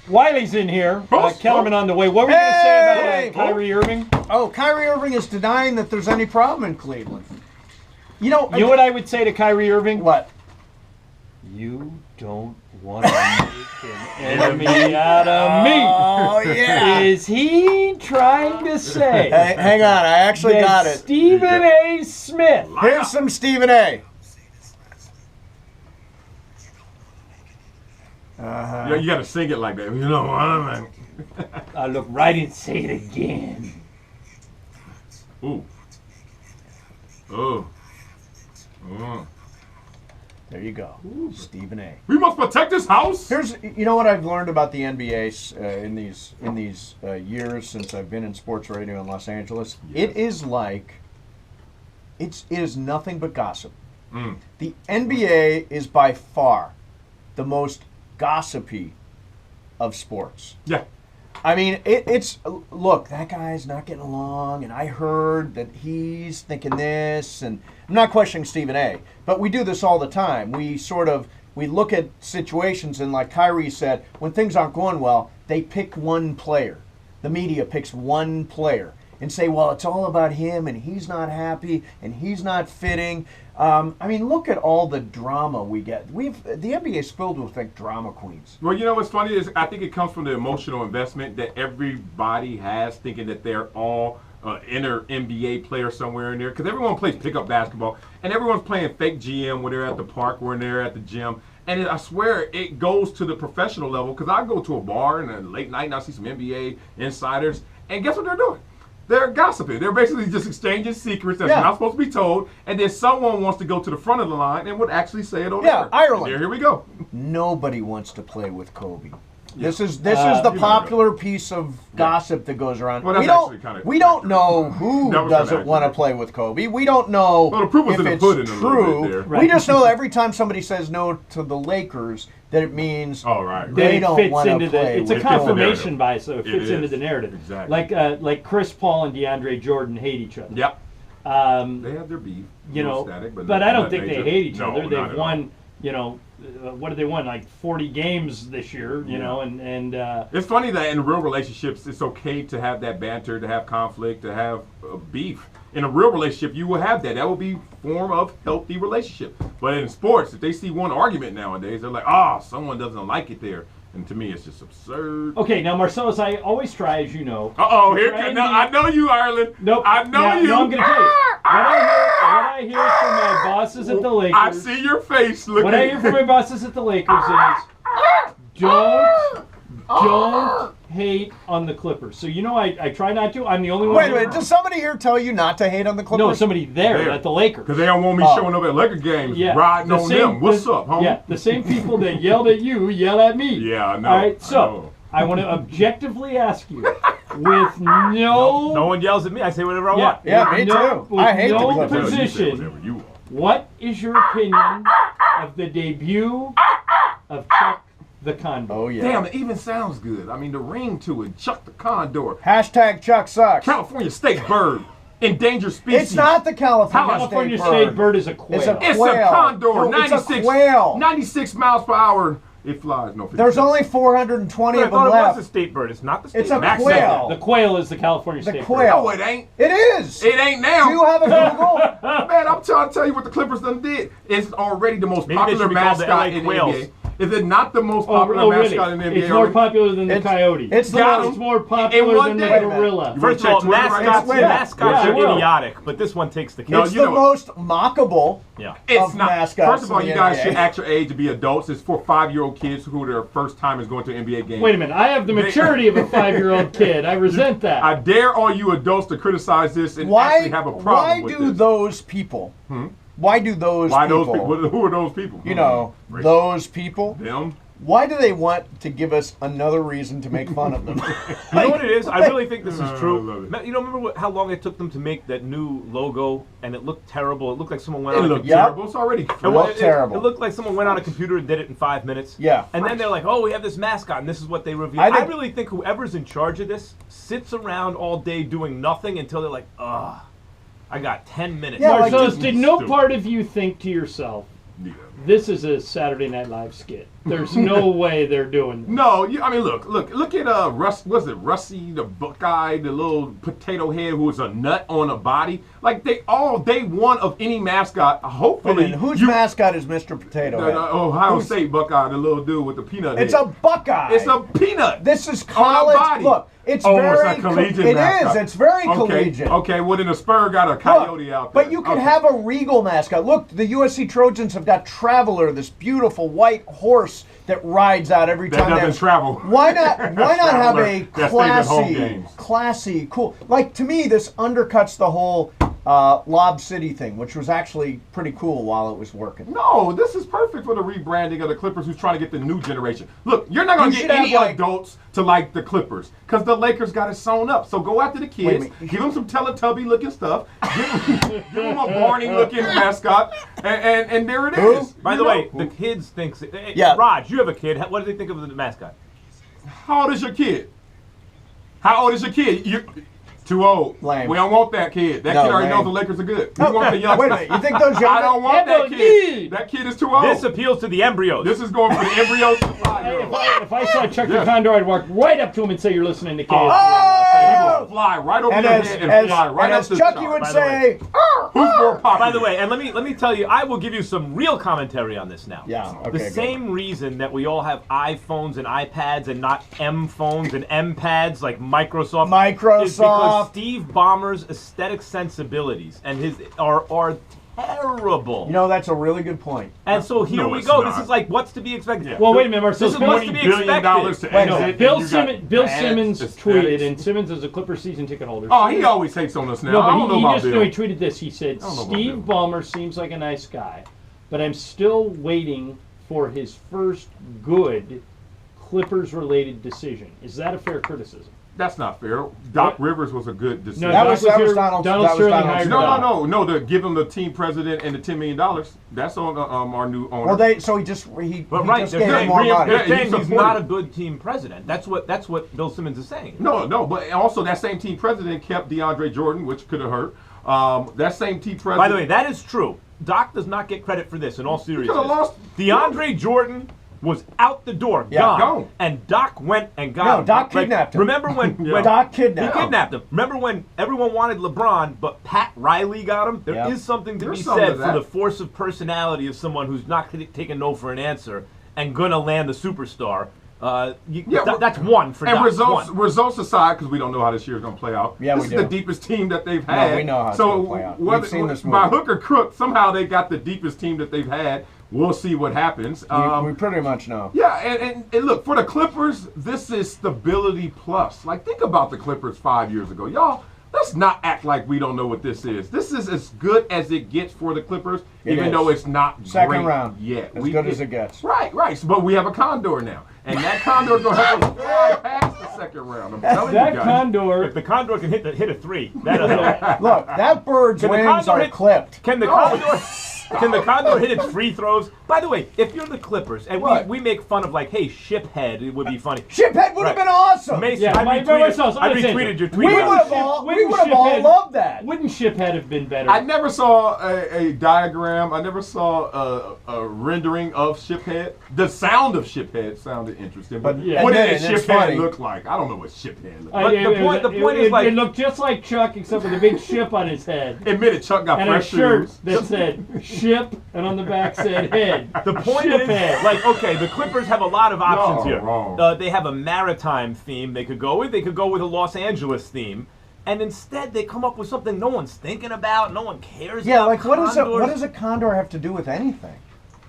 Wiley's in here. Kellerman on the way. What were you going to say about Kyrie Irving? Oh, Kyrie Irving is denying that there's any problem in Cleveland. You know what I would say to Kyrie Irving? What? You don't want to make an enemy out of me. Oh, yeah. Is he trying to say? Hey, hang on. I actually got it. Stephen A. Smith. Here's some Stephen A. Yeah, you got to sing it like that. You know what I mean? Look, right and say it again. Ooh. Oh. Oh. There you go. Stephen A. We must protect this house. You know what I've learned about the NBA in these years since I've been in sports radio in Los Angeles. Yes. It is nothing but gossip. The NBA is by far the most gossipy of sports. Yeah. I mean, it's look, that guy's not getting along, and I heard that he's thinking this, and I'm not questioning Stephen A., but we do this all the time. We look at situations, and like Kyrie said, when things aren't going well, they pick one player. The media picks one player and say, well, it's all about him, and he's not happy, and he's not fitting. I mean, look at all the drama we get. The NBA is filled with drama queens. Well, you know what's funny is I think it comes from the emotional investment that everybody has, thinking that they're all inner NBA player somewhere in there. Because everyone plays pickup basketball, and everyone's playing fake GM when they're at the park, when they're at the gym. And I swear it goes to the professional level, because I go to a bar in a late night and I see some NBA insiders, and guess what they're doing? They're gossiping. They're basically just exchanging secrets that's not supposed to be told, and then someone wants to go to the front of the line and would actually say it on air. Ireland. Here we go. Nobody wants to play with Kobe. Yeah. This is the popular piece of gossip that goes around. Well, we don't know who doesn't want to play with Kobe. We don't know if it's true. Right. We just know every time somebody says no to the Lakers, that it means they don't want to play. It's a confirmation bias, so it fits into the narrative. Exactly. Like Chris Paul and DeAndre Jordan hate each other. Yep. They have their beef. But I don't think they hate each other. They've won. What did they win? Like 40 games this year, you know, and it's funny that in real relationships, it's okay to have that banter, to have conflict, to have beef. In a real relationship, you will have that. That will be form of healthy relationship. But in sports, if they see one argument nowadays, they're like, someone doesn't like it there. And to me, it's just absurd. Okay, now, Marcellus, I always try, as you know. I know you, Ireland. Nope. I know you. No, I'm going to tell you. What I hear from my bosses at the Lakers. I see your face looking. What I hear from my bosses at the Lakers is, don't hate on the Clippers. So, I try not to. I'm the only one. Wait a minute. Does somebody here tell you not to hate on the Clippers? No, somebody there at the Lakers. Because they don't want me showing up at Laker games, riding on them. What's up, homie? Yeah, the same people that yelled at you yell at me. Yeah, I know. All right, so I want to objectively ask you, with no one yells at me. I say whatever I want. Yeah, me too. I hate the Clippers. Position. What is your opinion of the debut of Chuck the Condor? Oh, yeah. Damn, it even sounds good. I mean, the ring to it. Chuck the Condor. # Chuck sucks. California state bird. Endangered species. It's not the California state bird is a quail. It's a quail. It's a condor. No, it's a quail. 96 miles per hour. It flies. No, there's only 420 of them left. It's a state bird. It's not the state bird. It's a quail. The quail is the California state bird. No, it ain't. It is. It ain't now. Do you have a Google? Man, I'm trying to tell you what the Clippers done did. It's already the most popular mascot in the NBA. Is it not the most popular mascot in the NBA? It's more popular than the coyote. It's more popular than the gorilla. First of all, mascots are idiotic, but this one takes the cake. It's the most mockable of mascots. First of all, you guys should act your age to be adults. It's for 5-year-old kids who are their first time is going to an NBA game. Wait a minute. I have the maturity of a 5-year-old kid. I resent that. I dare all you adults to criticize this and actually have a problem with this. Why do those people... Why do those people... Who are those people? You know, those people. Them? Why do they want to give us another reason to make fun of them? You know what it is? I really think this is true. You don't remember how long it took them to make that new logo, and it looked terrible. It looked like someone went on a computer. Terrible. It's already terrible. It looked like someone went on a computer and did it in 5 minutes. Yeah. And then they're like, we have this mascot, and this is what they reveal. I really think whoever's in charge of this sits around all day doing nothing until they're like, I got 10 minutes. Yeah, Marcellus, did no part of you think to yourself, Yeah. This is a Saturday Night Live skit. There's no way they're doing this. No, I mean, look at was it Rusty the Buckeye, the little potato head who was a nut on a body? Like all day one of any mascot. Hopefully, whose mascot is Mr. Potato Head? Ohio State Buckeye, the little dude with the peanut head. It's a Buckeye. It's a peanut. This is on a college. body. Look, it's it's very a collegiate It mascot. is. It's very collegiate. Okay, well then the Spur got a coyote Look, out there. but you can Okay. have a Regal mascot. Look, the USC Trojans have got Traveler, this beautiful white horse that rides out every That time. doesn't they have- travel. Why not? Why not have Traveler a that stays at home classy, games. classy, cool? Like to me, this undercuts the whole Lob City thing, which was actually pretty cool while it was working. No, this is perfect for the rebranding of the Clippers who's trying to get the new generation. Look, you're not going You to should get any have, like- adults to like the Clippers because the Lakers got it sewn up. So go after the kids, Wait. give them some Teletubby looking stuff, give them a Barney looking mascot, and there it Who? is. By You the know? way, the kids think. Yeah. Raj, you have a kid. What do they think of the mascot? How old is your kid? How old is your kid? You too old. Lame. We don't want that kid. That No, kid already lame. knows the Lakers are good. We want the youngsters. Wait a minute. You think those young? I don't want that Emily. kid. That kid is too old. This appeals to the embryos. This is going for the embryos to If 5-year-olds. I saw Chuck the Yeah. Condor, I'd walk right up to him and say, "You're listening to KSC." Oh! He will fly right over And your as, head and as, fly right and up as the Chucky top. would By the say, Who's more popular? By the way, and let me tell you, I will give you some real commentary on this now. Yeah, okay, The go. same reason that we all have iPhones and iPads and not M phones and M pads like Microsoft. Is because Microsoft. Steve Ballmer's aesthetic sensibilities and his are terrible. you know, that's a really good point. And so here No, we it's go. not. This is like what's to be expected. Yeah. Well, wait a minute, Marcel. This is what's to $20 be billion to expected. Wait a exit. minute. Bill ads, Simmons aesthetics. tweeted, and Simmons is a Clipper season ticket holder. Oh, he always hates on us now. No, I don't but know he about just Bill. no, he tweeted this. He said, don't know about "Steve Bill. Ballmer seems like a nice guy, but I'm still waiting for his first good Clippers-related decision." Is that a fair criticism? That's not fair. Doc Rivers was a good decision. No, That Doc was here- Donald- Donald that was Sterling Donald hired Sterling. Doc. No, to give him the team president and the $10 million. That's on our new owner. Well, so he just he But right, just they're gave him saying, more Yeah, money. they're saying he he's supported not it. a good team president. That's what Bill Simmons is saying. No, but also that same team president kept DeAndre Jordan, which could have hurt. That same team president. By the way, that is true. Doc does not get credit for this in all seriousness. could've lost. DeAndre Jordan was out the door, Yeah, gone. and Doc went and got No, him. Doc kidnapped him. Remember when, Yeah. when Doc he kidnapped him. kidnapped him? Remember when everyone wanted LeBron, but Pat Riley got him? There is Yep. something to There's be some said of for that. the force of personality of someone who's not going to take a no for an answer and gonna land the superstar. That's one for And Doc. results aside, because we don't know how this year is going to play out. Yeah, this we is do. the deepest team that they've No, had. we know how it's so gonna play out. We've whether, seen this by movie. hook or crook, somehow they got the deepest team that they've had. We'll see what happens. We pretty much know. Yeah, and look, for the Clippers, this is stability plus. Like, think about the Clippers 5 years ago. Y'all, let's not act like we don't know what this is. This is as good as it gets for the Clippers, It even is. though it's not Second great round. yet. As good as it gets. Right. So, but we have a Condor now. And that Condor is going to help us fly past the second round. I'm telling That you guys. Condor. If the Condor can hit a three, that'll help. Look, that bird's Can the wings Condor are hit- clipped. Can the Condor? Can the Condor hit its free throws? By the way, if you're the Clippers, and What? we make fun of like, hey, shiphead, it would be funny. Shiphead would have been awesome. Mason, Yeah, I retweeted your tweet. We Wouldn't would have Ship- all wouldn't loved that. Wouldn't Shiphead have been better? I never saw a diagram. I never saw a rendering of Shiphead. The sound of Shiphead sounded interesting, but Yeah. what did And it's Shiphead funny. look like? I don't know what Shiphead looked I- like. But the point is like- it looked just like Chuck, except with a big ship on his head. Admit it, Chuck got And a fresh shirt shoes. that said ship, and on the back said head. The point Ship is, head. like, okay, the Clippers have a lot of options No, here. wrong. They have a maritime theme they could go with. They could go with a Los Angeles theme. And instead, they come up with something no one's thinking about, no one cares Yeah, about. like what Condors. does a condor have to do with anything?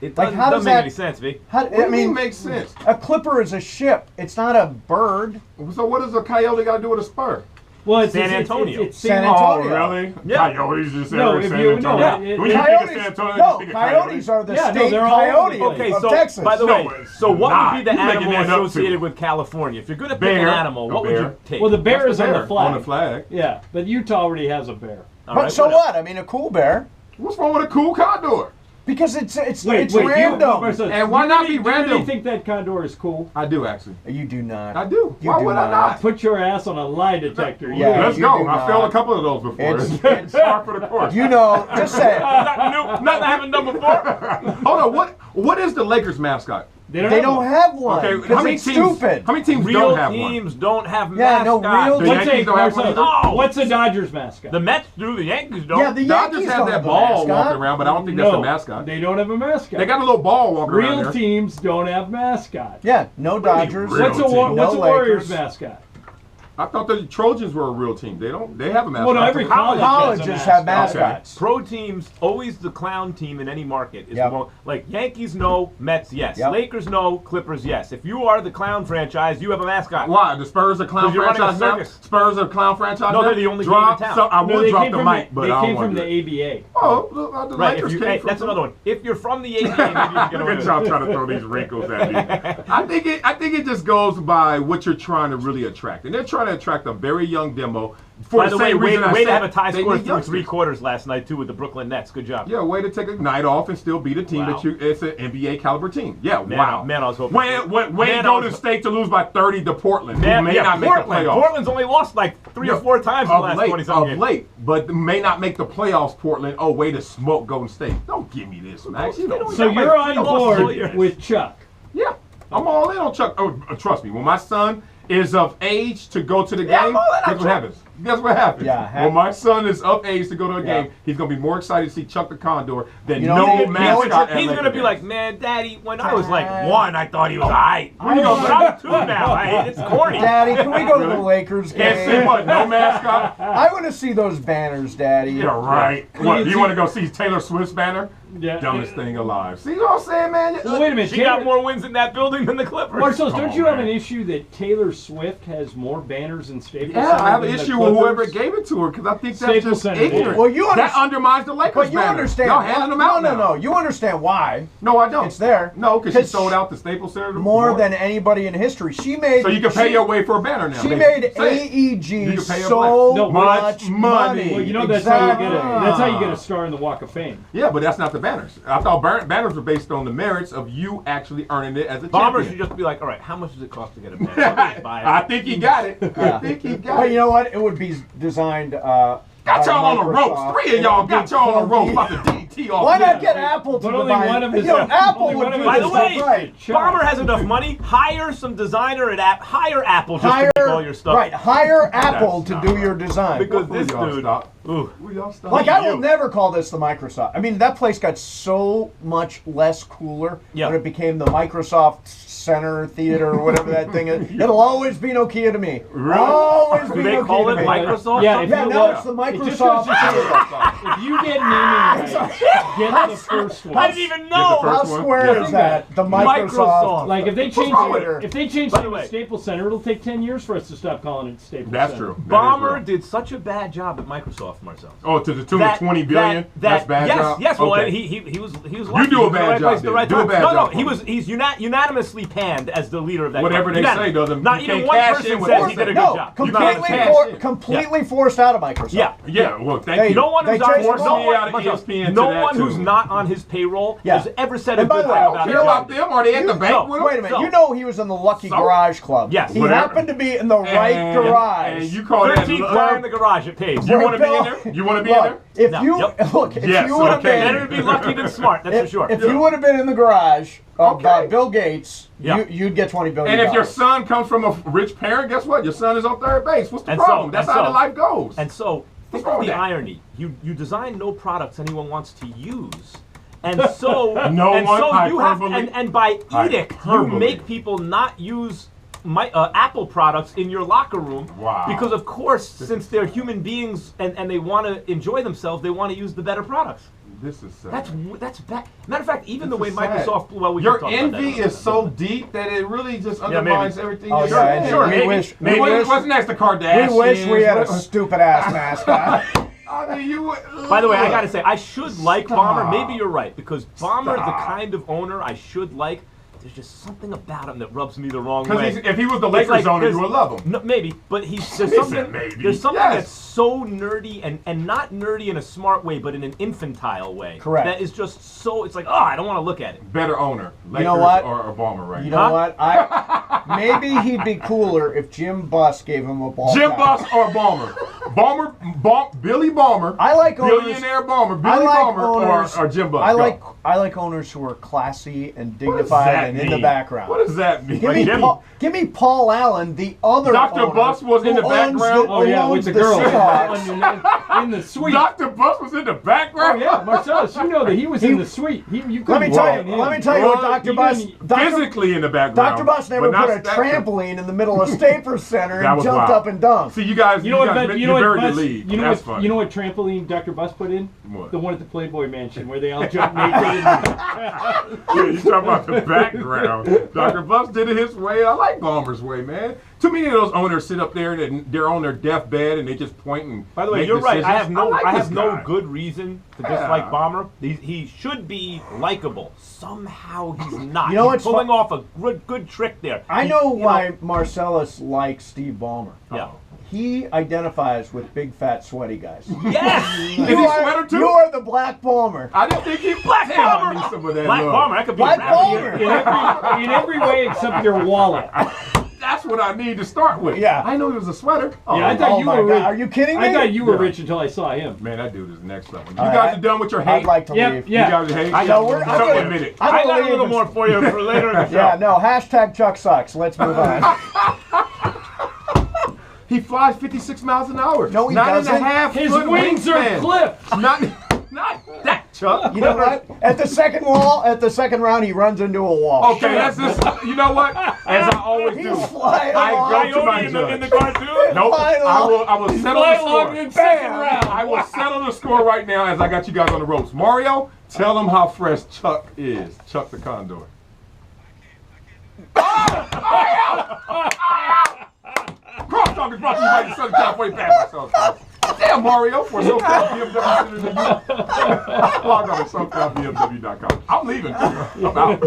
It like, doesn't, how does doesn't make that- any sense, V. How, What do I you mean mean, makes sense? a clipper is a ship. It's not a bird. So what does a coyote got to do with a spur? Well, it's San Antonio. It's San Oh, Antonio. really? Yeah. Coyotes just No, San if you- Antonio. no, When you think of Coyotes, San Antonio, no, you think of coyotes are the Yeah, no, state they're all over coyote the of, place. Okay, of so Texas. by the No, way, it's so what not. would be the You're making animal that up, too. associated with California? If you're going to pick Bear. an animal, A what would bear. you take? Well, the bear is on Bear the flag. On the flag. Yeah, but Utah already has a bear. All But right, so whatever. what? I mean, a cool bear. What's wrong with a cool condor? Because it's Wait, random. Marcel, And why do you not really- be do you really random? think that Condor is cool? I do, actually. You do not. I do. You Why do would I not. not? Put your ass on a lie detector. You Yeah, Let's you go. do I failed not. a couple of those before. It's- It's par for the course. You know, just say it. Nothing new, nothing I haven't done before. Hold What is the Lakers mascot? They don't have one. Okay, Because it's stupid. How many teams Real don't have teams one? don't have Yeah, no, mascots. real The What's Yankees don't have one. No. What's the Dodgers mascot? The Mets do, the Yankees don't. Yeah, the Dodgers Yankees have don't that have a ball mascot. walking around, but I don't think that's No, a mascot. they don't have a mascot. They got a little ball walking around Real there. teams don't have mascots. Yeah, no Dodgers. real What's a, team? what's No a Warriors Lakers. mascot? I thought the Trojans were a real team. They don't. They have a mascot. Well, no, every college Colleges has a have mascot. mascots. Pro teams, always the clown team in any market. Is Yep. the one, like Yankees, no. Mets, yes. Yep. Lakers, no. Clippers, yes. If you are the clown franchise, you have a mascot. Why? The Spurs are clown 'Cause you're running a franchise now? circus. Spurs are clown franchise No, now? they're the only Drop team in town. some- I No, would they drop came the from mic, the, but they I don't came want from to the do it. ABA. Oh, the Right, Lakers if you, came hey, from that's the- another one. If you're from the ABA, maybe you can get Look away at with y'all it. trying to throw these wrinkles at me. I think it just goes by what you're trying to really attract, and they're trying to attract a very young demo. For By the way, same way reason I to said have a tie they score need through youngsters. 3 quarters last night too with the Brooklyn Nets. Good job. Yeah, way to take a night off and still beat a team Wow. that you. It's an NBA caliber team. Yeah, Man, wow. man, I was hoping. When Man, I Golden was- State to lose by 30 to Portland, who Man, may yeah, not make Portland. the playoffs. Portland's only lost like 3 or 4 times in the last 20-something of games. late, but may not make the playoffs. Portland. Oh, way to smoke Golden State. Don't give me this, Max. You know. So Yeah, you're like on 3 losses all board year. with Chuck. Yeah, I'm all in on Chuck. Oh, trust me, when my son is of age to go to the Yeah, I'm game, all in on guess what Chuck. happens? Guess what happens? Yeah, when my son is of age to go to a Yeah. game, he's gonna be more excited to see Chuck the Condor than You know, no you know what mascot. He's at gonna be Laker like, games. man, Daddy, when I was like 1, I thought he was aight. Where you going? But I'm 2 now. It's corny. Daddy, can we go to the Really? Lakers Can't say game? what? No mascot. I want to see those banners, Daddy. Yeah, right. What? You want to go see Taylor Swift's banner? Yeah. Dumbest thing alive. See what I'm saying, man? Well, wait a minute. She got more wins in that building than the Clippers. Marcellus, Come don't on, you have man. an issue that Taylor Swift has more banners in Staples Yeah, Center I have an than the issue with whoever Clippers? gave it to her because I think that's Staples just Center. ignorant. Well, you that understand- undermines the Lakers But you banner. understand. Y'all handing them out now. No. You understand why. No, I don't. It's there. No, because she 'Cause sold out the Staples Center More than anybody in history. She made. So you can pay your way for a banner now. She basically. made Say it. You AEG can pay her so black. No, much money. Well, you know that's Exactly. how you get a star in the Walk of Fame. Yeah, but that's not the banners. I thought banners were based on the merits of you actually earning it as a Bomber champion. should just be like, all right, how much does it cost to get a banner? I'll just buy it. I think he got it. Yeah. I think he got But it. you know what? It would be designed. Got by y'all on the ropes. Microsoft. 3 of y'all got y'all on the ropes. Yeah. About to DT off. Why not the- get Apple to But only buy one of his- You know, Apple only would one of do his- By the this way, right. Chuck. Bomber has enough money. Hire some designer at hire Apple just Hire, to make all your stuff. right, hire Apple to not do right. your design. Because Will this y'all dude. stop? Ooh. Will y'all stop? Like, I will you. never call this the Microsoft. I mean, that place got so much less cooler Yeah. when it became the Microsoft Center Theater or whatever that thing is. It'll always be Nokia to me. Really? Always Do be they Nokia call to it me. Microsoft? Yeah, if Yeah, you now want- it's the It just Microsoft goes to show Theater. if you get naming rights, get the first one. I didn't even know. first How one? square Yeah. is that? The Microsoft. Microsoft. Like if they change wrong with it, if they change By it the to way- Staples Center, it'll take 10 years for us to stop calling it Staples That's Center. true. That is Bomber real. did such a bad job at Microsoft, Marcel. Oh, to the tune of 20 billion? That's bad yes, job? Yes, well, Okay. he was lucky. do a He was in bad the right job place at the then. right Do a time. bad No, job. he's unanimously panned as the leader of that. Whatever company. they say doesn't- Not you even can't one cash person in with says that. he did a good No, job. completely forced out of Microsoft. Yeah. Yeah, well, thank Hey, you. No one They who's on changed no the law. one, Out of ESPN to no that, one too. who's not on his payroll Yeah. has ever said a And by good the thing way, I about don't his care about job. them. Are they at the bank with them? Wait a minute. So- You know he was in the Lucky So- Garage Club. Yes. He Whatever. happened to be in the right And garage. you call that 13th floor in the garage. It pays. You want to be Bill- in there? You want to be in there? Look, if No. you Yep. look, if Yes, you would have okay. been, Better to be lucky than smart. That's for sure. if you would have been in the garage of Okay. Bill Gates, Yeah. you'd get $20 billion. And if your son comes from a rich parent, guess what? Your son is on third base. What's the And problem? so- That's and how so- the life goes. And so, think wrong of with the that? irony. You design no products anyone wants to use. And so, No and one so you have, hyperbole. and by edict, you Hyperbole. make people not use Apple products in your locker room. Wow. Because of course, since they're human beings and they want to enjoy themselves, they want to use the better products. This is sad. That's bad. Matter of fact, even This the way is sad. Microsoft. Well, we Your can talk about that envy another is so time. deep that it really just maybe. undermines everything Oh, you're yeah, saying. and Sure, we maybe. wish, Maybe we wish, what's next? The Kardashians. we wish we had a What- stupid ass mascot. I mean, you. By the way, I gotta say, I should like Stop. Bomber. Maybe you're right, because Bomber's the Stop. kind of owner I should like. There's just something about him that rubs me the wrong way. Because if he was the It's Lakers like owner, you there's- would love him. No, maybe, but there's He something. said maybe. There's something Yes. that's so nerdy and not nerdy in a smart way, but in an infantile way. Correct. That is just so. It's like, oh, I don't want to look at it. Better owner. Lakers know what? Or Obama right You now. know what? Maybe he'd be cooler if Jim Buss gave him a ball. Jim cap. Buss or Ballmer? Billy Ballmer. I like owners. Billionaire Ballmer. I Billy like Ballmer owners. or Jim Buss. I like owners who are classy and What does dignified that and in the mean? background. What does that mean? Give me Paul Allen, the other Dr. owner Buss was in who the owns background? Oh yeah, with owns the girl Seahawks. in the suite. Dr. Buss was in the Oh background? yeah, Marcellus, you know that he was in the suite. You Let me couldn't tell find you. him. Let me tell you what Well, Dr. Buss. Physically in the background. Dr. Buss never but not put a stature. trampoline in the middle of Staples Center That and was jumped wild. up and dunked. See, you guys, You know what? you You know buried what? the lead. You know That's what? funny. You know what trampoline Dr. Buss put in? What? The one at the Playboy Mansion where they all jump naked. Yeah, you talking about the background. Dr. Buss did it his way. I like Ballmer's way, man. Too many of those owners sit up there and they're on their deathbed and they just point and By the way, make you're right. decisions. I have no, like I this have no guy. good reason to Yeah. dislike Ballmer. He should be likable. Somehow he's not. You know he's what's pulling off a good trick there. I know why Marcellus likes Steve Ballmer. Yeah. He identifies with big, fat, sweaty guys. Yes. Is he sweater too? You are the Black Ballmer. I didn't think he Black Damn, I Ballmer. need some of that Black love. Ballmer. That could be Black a rapper. Ballmer. in every way except your wallet. That's what I need to start with. Yeah. I know it was a sweater. Oh, Yeah, I thought Oh you my were God, rich. are you kidding me? I thought you were Yeah. rich until I saw him. man, that dude is next level. You All guys right, are done with your hate? I'd like to Yep, leave. yeah. You guys are hate? I know, we're- I'm Something gonna- admit it. I'm I gonna got a leave little this- more for you for later in the show. Yeah, no, hashtag Chuck sucks. Let's move on. He flies 56 miles an hour. No, he Nine doesn't. and a half His foot wings are wingspan. clipped. Not that, Chuck. You know what? At the second round, he runs into a wall. Okay, that's just, you know what? As I always do. He's flying I along. go to my Coyote in the judge. cartoon. Nope. Flying I along. will settle Fly the along score. in second Bam. round. I will settle the score right now as I got you guys on the ropes. Mario, tell them how fresh Chuck is. Chuck the Condor. CrossTalk is brought to you by the Southern California Bad Myself. Damn, Mario, for SoCal BMW Center than you. Log on to SoCalBMW.com. I'm leaving. I'm out.